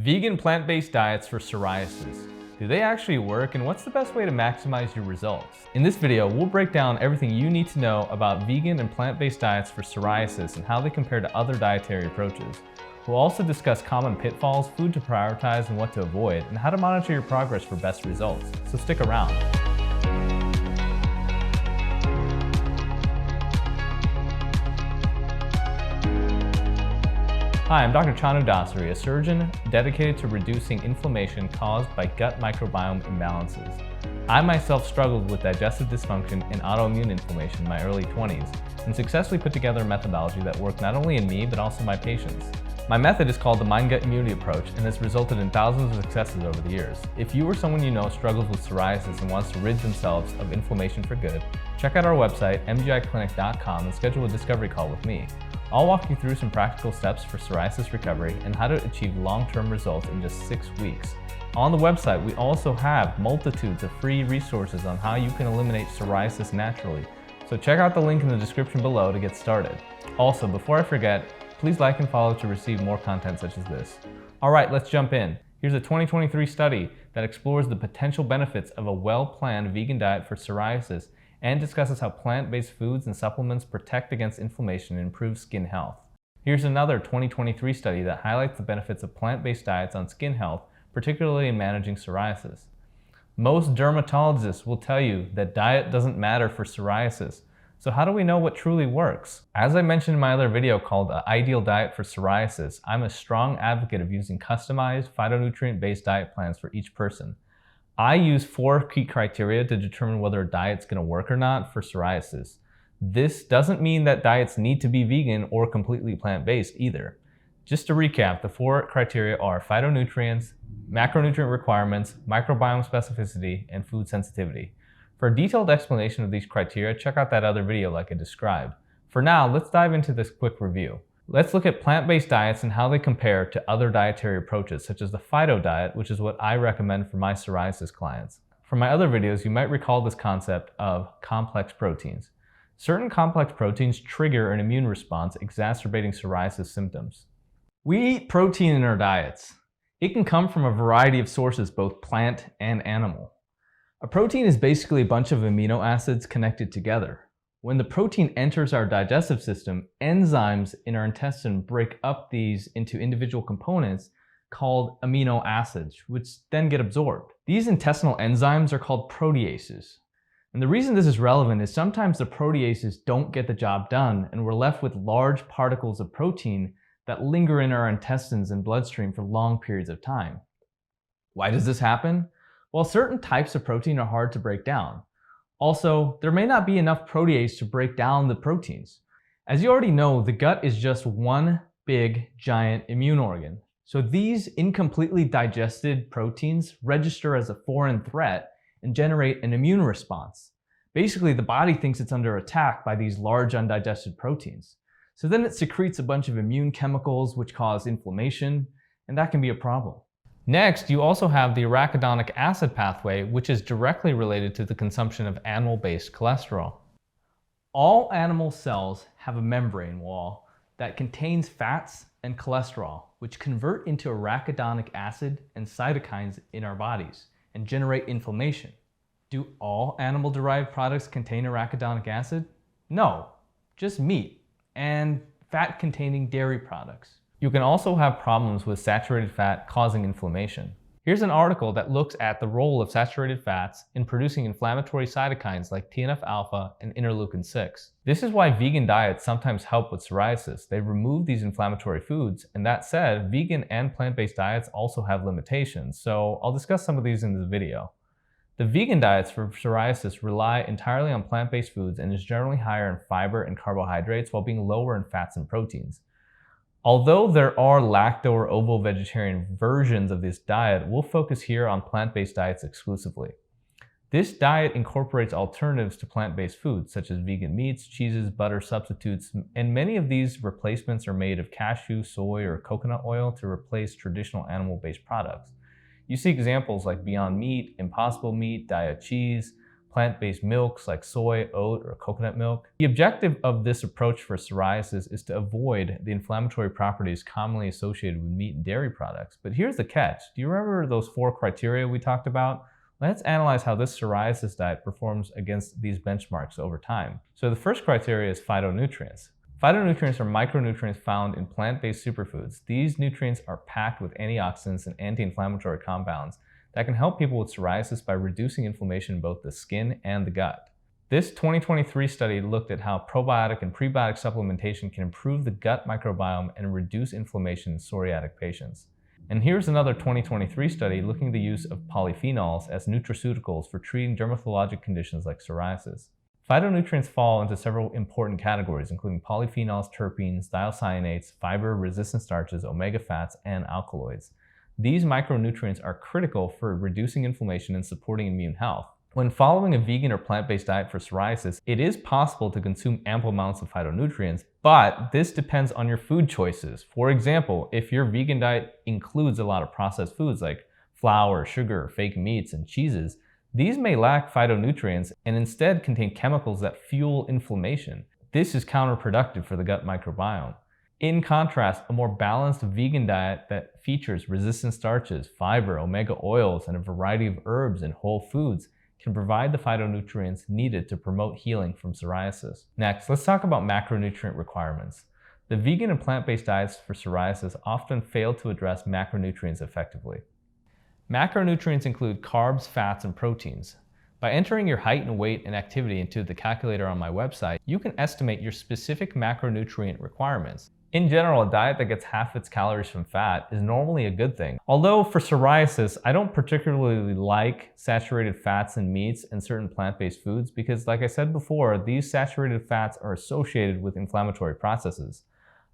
Vegan plant-based diets for psoriasis. Do they actually work, and what's the best way to maximize your results? In this video, we'll break down everything you need to know about vegan and plant-based diets for psoriasis and how they compare to other dietary approaches. We'll also discuss common pitfalls, food to prioritize and what to avoid, and how to monitor your progress for best results. So stick around. Hi, I'm Dr. Chanu Dasari, a surgeon dedicated to reducing inflammation caused by gut microbiome imbalances. I myself struggled with digestive dysfunction and autoimmune inflammation in my early 20s and successfully put together a methodology that worked not only in me but also my patients. My method is called the Mind-Gut Immunity Approach and has resulted in thousands of successes over the years. If you or someone you know struggles with psoriasis and wants to rid themselves of inflammation for good, check out our website, mgiclinic.com, and schedule a discovery call with me. I'll walk you through some practical steps for psoriasis recovery and how to achieve long-term results in just 6 weeks. On the website, we also have multitudes of free resources on how you can eliminate psoriasis naturally. So check out the link in the description below to get started. Also, before I forget, please like and follow to receive more content such as this. All right, let's jump in. Here's a 2023 study that explores the potential benefits of a well-planned vegan diet for psoriasis and discusses how plant-based foods and supplements protect against inflammation and improve skin health. Here's another 2023 study that highlights the benefits of plant-based diets on skin health, particularly in managing psoriasis. Most dermatologists will tell you that diet doesn't matter for psoriasis. So how do we know what truly works? As I mentioned in my other video called The Ideal Diet for Psoriasis, I'm a strong advocate of using customized phytonutrient-based diet plans for each person. I use 4 key criteria to determine whether a diet's going to work or not for psoriasis. This doesn't mean that diets need to be vegan or completely plant-based either. Just to recap, the 4 criteria are phytonutrients, macronutrient requirements, microbiome specificity, and food sensitivity. For a detailed explanation of these criteria, check out that other video like I described. For now, let's dive into this quick review. Let's look at plant-based diets and how they compare to other dietary approaches, such as the Phyto-diet, which is what I recommend for my psoriasis clients. From my other videos, you might recall this concept of complex proteins. Certain complex proteins trigger an immune response, exacerbating psoriasis symptoms. We eat protein in our diets. It can come from a variety of sources, both plant and animal. A protein is basically a bunch of amino acids connected together. When the protein enters our digestive system, enzymes in our intestine break up these into individual components called amino acids, which then get absorbed. These intestinal enzymes are called proteases. And the reason this is relevant is sometimes the proteases don't get the job done, and we're left with large particles of protein that linger in our intestines and bloodstream for long periods of time. Why does this happen? Well, certain types of protein are hard to break down. Also, there may not be enough protease to break down the proteins. As you already know, the gut is just one big, giant immune organ. So these incompletely digested proteins register as a foreign threat and generate an immune response. Basically, the body thinks it's under attack by these large undigested proteins. So then it secretes a bunch of immune chemicals which cause inflammation, and that can be a problem. Next, you also have the arachidonic acid pathway, which is directly related to the consumption of animal-based cholesterol. All animal cells have a membrane wall that contains fats and cholesterol, which convert into arachidonic acid and cytokines in our bodies and generate inflammation. Do all animal-derived products contain arachidonic acid? No, just meat and fat-containing dairy products. You can also have problems with saturated fat causing inflammation. Here's an article that looks at the role of saturated fats in producing inflammatory cytokines like TNF-alpha and interleukin-6. This is why vegan diets sometimes help with psoriasis. They remove these inflammatory foods, and that said, vegan and plant-based diets also have limitations, so I'll discuss some of these in this video. The vegan diets for psoriasis rely entirely on plant-based foods and is generally higher in fiber and carbohydrates while being lower in fats and proteins. Although there are lacto or ovo-vegetarian versions of this diet, we'll focus here on plant-based diets exclusively. This diet incorporates alternatives to plant-based foods, such as vegan meats, cheeses, butter substitutes, and many of these replacements are made of cashew, soy, or coconut oil to replace traditional animal-based products. You see examples like Beyond Meat, Impossible Meat, Diet Cheese, plant-based milks like soy, oat, or coconut milk. The objective of this approach for psoriasis is to avoid the inflammatory properties commonly associated with meat and dairy products. But here's the catch. Do you remember those 4 criteria we talked about? Let's analyze how this psoriasis diet performs against these benchmarks over time. So the first criteria is phytonutrients. Phytonutrients are micronutrients found in plant-based superfoods. These nutrients are packed with antioxidants and anti-inflammatory compounds that can help people with psoriasis by reducing inflammation in both the skin and the gut. This 2023 study looked at how probiotic and prebiotic supplementation can improve the gut microbiome and reduce inflammation in psoriatic patients. And here's another 2023 study looking at the use of polyphenols as nutraceuticals for treating dermatologic conditions like psoriasis. Phytonutrients fall into several important categories, including polyphenols, terpenes, thiocyanates, fiber-resistant starches, omega fats, and alkaloids. These micronutrients are critical for reducing inflammation and supporting immune health. When following a vegan or plant-based diet for psoriasis, it is possible to consume ample amounts of phytonutrients, but this depends on your food choices. For example, if your vegan diet includes a lot of processed foods like flour, sugar, fake meats, and cheeses, these may lack phytonutrients and instead contain chemicals that fuel inflammation. This is counterproductive for the gut microbiome. In contrast, a more balanced vegan diet that features resistant starches, fiber, omega oils, and a variety of herbs and whole foods can provide the phytonutrients needed to promote healing from psoriasis. Next, let's talk about macronutrient requirements. The vegan and plant-based diets for psoriasis often fail to address macronutrients effectively. Macronutrients include carbs, fats, and proteins. By entering your height and weight and activity into the calculator on my website, you can estimate your specific macronutrient requirements. In general, a diet that gets half its calories from fat is normally a good thing. Although for psoriasis, I don't particularly like saturated fats and meats and certain plant-based foods because, like I said before, these saturated fats are associated with inflammatory processes.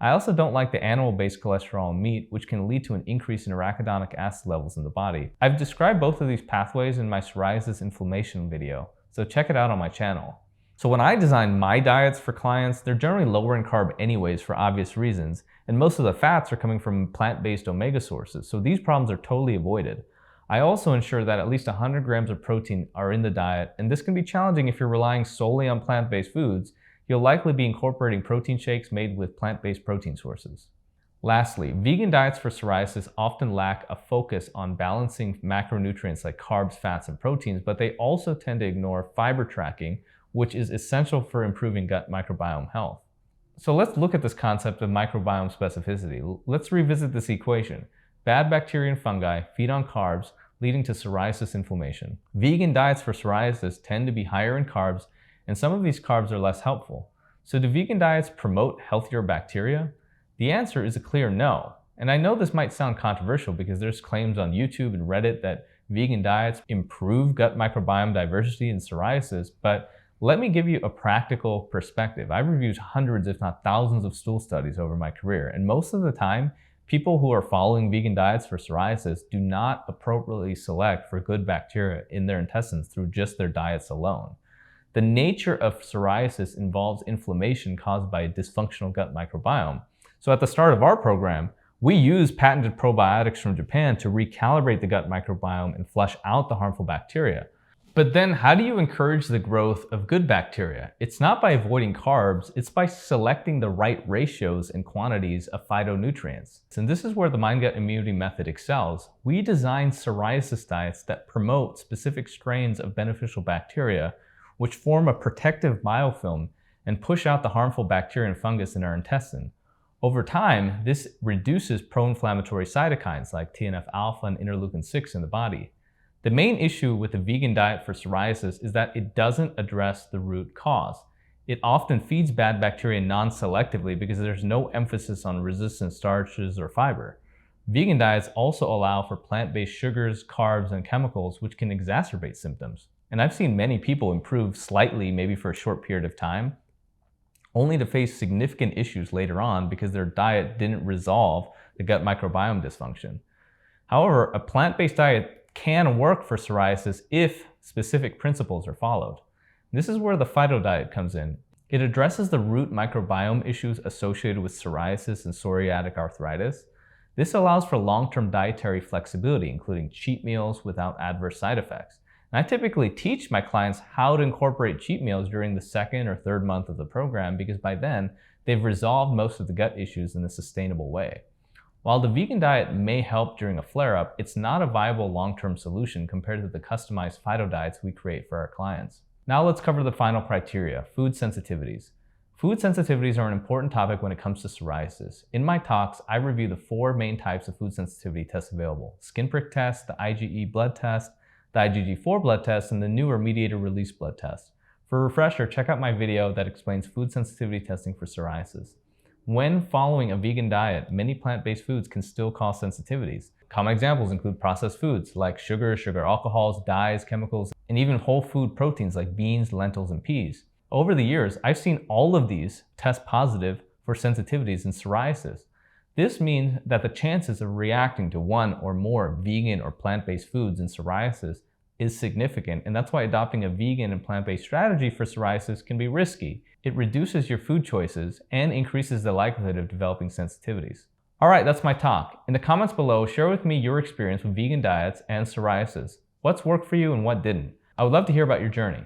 I also don't like the animal-based cholesterol in meat, which can lead to an increase in arachidonic acid levels in the body. I've described both of these pathways in my psoriasis inflammation video, so check it out on my channel. So when I design my diets for clients, they're generally lower in carb anyways for obvious reasons, and most of the fats are coming from plant-based omega sources, so these problems are totally avoided. I also ensure that at least 100 grams of protein are in the diet, and this can be challenging if you're relying solely on plant-based foods. You'll likely be incorporating protein shakes made with plant-based protein sources. Lastly, vegan diets for psoriasis often lack a focus on balancing macronutrients like carbs, fats, and proteins, but they also tend to ignore fiber tracking, which is essential for improving gut microbiome health. So let's look at this concept of microbiome specificity. Let's revisit this equation. Bad bacteria and fungi feed on carbs, leading to psoriasis inflammation. Vegan diets for psoriasis tend to be higher in carbs, and some of these carbs are less helpful. So do vegan diets promote healthier bacteria? The answer is a clear no. And I know this might sound controversial because there's claims on YouTube and Reddit that vegan diets improve gut microbiome diversity in psoriasis, but let me give you a practical perspective. I've reviewed hundreds, if not thousands, of stool studies over my career, and most of the time, people who are following vegan diets for psoriasis do not appropriately select for good bacteria in their intestines through just their diets alone. The nature of psoriasis involves inflammation caused by a dysfunctional gut microbiome. So at the start of our program, we use patented probiotics from Japan to recalibrate the gut microbiome and flush out the harmful bacteria. But then how do you encourage the growth of good bacteria? It's not by avoiding carbs, it's by selecting the right ratios and quantities of phytonutrients. And this is where the mind-gut immunity method excels. We design psoriasis diets that promote specific strains of beneficial bacteria, which form a protective biofilm and push out the harmful bacteria and fungus in our intestine. Over time, this reduces pro-inflammatory cytokines like TNF-alpha and interleukin-6 in the body. The main issue with the vegan diet for psoriasis is that it doesn't address the root cause. It often feeds bad bacteria non-selectively because there's no emphasis on resistant starches or fiber. Vegan diets also allow for plant-based sugars, carbs, and chemicals, which can exacerbate symptoms. And I've seen many people improve slightly, maybe for a short period of time, only to face significant issues later on because their diet didn't resolve the gut microbiome dysfunction. However, a plant-based diet can work for psoriasis if specific principles are followed. This is where the Phyto-diet comes in. It addresses the root microbiome issues associated with psoriasis and psoriatic arthritis. This allows for long-term dietary flexibility, including cheat meals without adverse side effects. And I typically teach my clients how to incorporate cheat meals during the second or third month of the program because by then, they've resolved most of the gut issues in a sustainable way. While the vegan diet may help during a flare-up, it's not a viable long-term solution compared to the customized phyto-diets we create for our clients. Now let's cover the final criteria, food sensitivities. Food sensitivities are an important topic when it comes to psoriasis. In my talks, I review the 4 main types of food sensitivity tests available: skin prick test, the IgE blood test, the IgG4 blood test, and the newer mediator release blood test. For a refresher, check out my video that explains food sensitivity testing for psoriasis. When following a vegan diet, many plant-based foods can still cause sensitivities. Common examples include processed foods like sugar, sugar alcohols, dyes, chemicals, and even whole food proteins like beans, lentils, and peas. Over the years, I've seen all of these test positive for sensitivities in psoriasis. This means that the chances of reacting to one or more vegan or plant-based foods in psoriasis is significant, and that's why adopting a vegan and plant-based strategy for psoriasis can be risky. It reduces your food choices and increases the likelihood of developing sensitivities. Alright, that's my talk. In the comments below, share with me your experience with vegan diets and psoriasis. What's worked for you and what didn't? I would love to hear about your journey.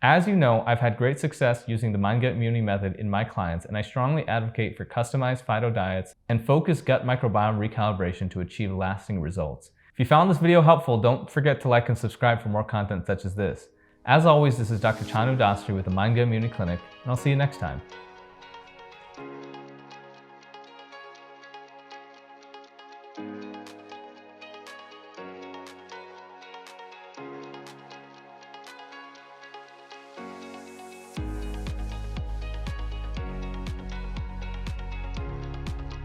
As you know, I've had great success using the Mind Gut Immunity method in my clients, and I strongly advocate for customized phyto diets and focused gut microbiome recalibration to achieve lasting results. If you found this video helpful, don't forget to like and subscribe for more content such as this. As always, this is Dr. Chanu Dasari with the Mind Gut Immunity Clinic, and I'll see you next time.